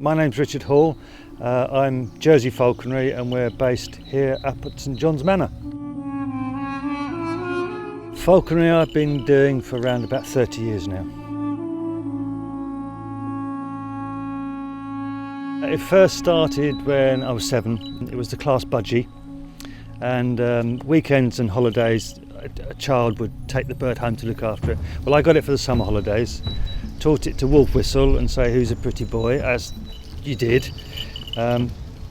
My name's Richard Hall. I'm Jersey Falconry and we're based here up at St John's Manor. Falconry I've been doing for around about 30 years now. It first started when I was 7. It was the class budgie, and weekends and holidays a child would take the bird home to look after it. Well, I got it for the summer holidays, taught it to wolf whistle and say who's a pretty boy, as you did.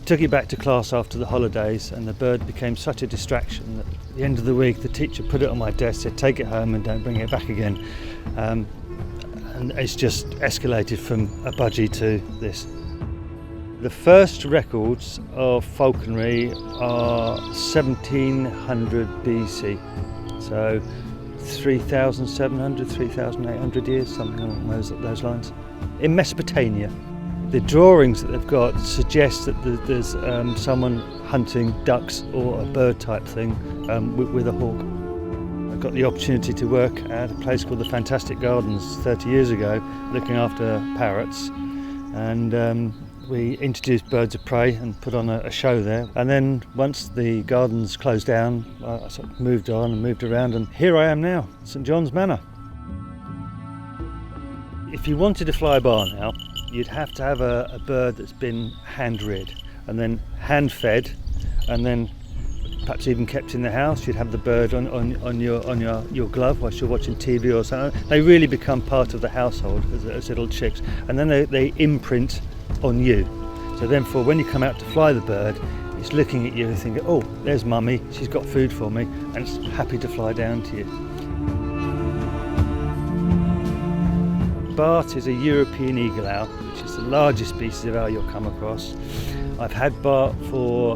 Took it back to class after the holidays, and the bird became such a distraction that at the end of the week the teacher put it on my desk, said take it home and don't bring it back again. And it's just escalated from a budgie to this. The first records of falconry are 1700 BC, so 3,700, 3,800 years, something along those lines. In Mesopotamia. The drawings that they've got suggest that there's someone hunting ducks or a bird type thing with a hawk. I got the opportunity to work at a place called the Fantastic Gardens 30 years ago, looking after parrots, and we introduced birds of prey and put on a show there. And then once the gardens closed down, I sort of moved on and moved around, and here I am now, St John's Manor. If you wanted to fly a bar now, you'd have to have a bird that's been hand-reared and then hand-fed, and then perhaps even kept in the house. You'd have the bird on your glove whilst you're watching TV or something. They really become part of the household as little chicks, and then they imprint on you. So then for when you come out to fly the bird, it's looking at you and thinking, oh, there's mummy, she's got food for me, and it's happy to fly down to you. Bart is a European eagle owl, which is the largest species of owl you'll come across. I've had Bart for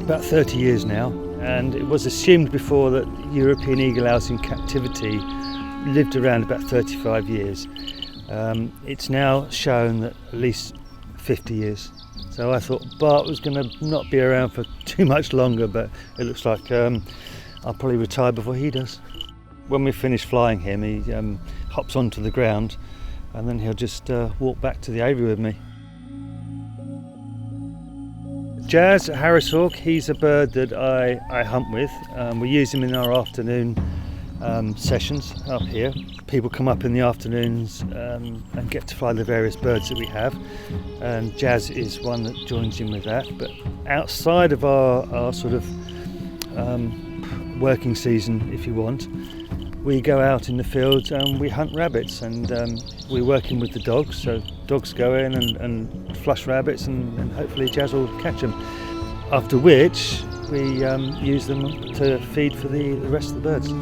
about 30 years now, and it was assumed before that European eagle owls in captivity lived around about 35 years. It's now shown that at least 50 years. So I thought Bart was going to not be around for too much longer, but it looks like I'll probably retire before he does. When we finish flying him, he hops onto the ground, and then he'll just walk back to the aviary with me. Jazz, a Harris hawk, he's a bird that I hunt with. We use him in our afternoon sessions up here. People come up in the afternoons and get to fly the various birds that we have, and Jazz is one that joins in with that. But outside of our sort of working season, if you want, we go out in the fields and we hunt rabbits, and we're working with the dogs, so dogs go in and flush rabbits, and hopefully Jazz will catch them, after which we use them to feed for the rest of the birds.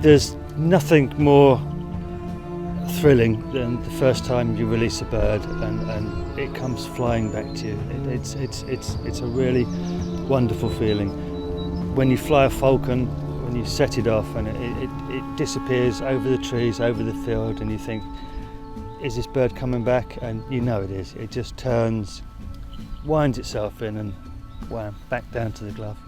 There's nothing more thrilling than the first time you release a bird and it comes flying back to you. It's a really wonderful feeling. When you fly a falcon, when you set it off and it disappears over the trees, over the field, and you think, is this bird coming back? And you know it is. It just turns, winds itself in, and wham, back down to the glove.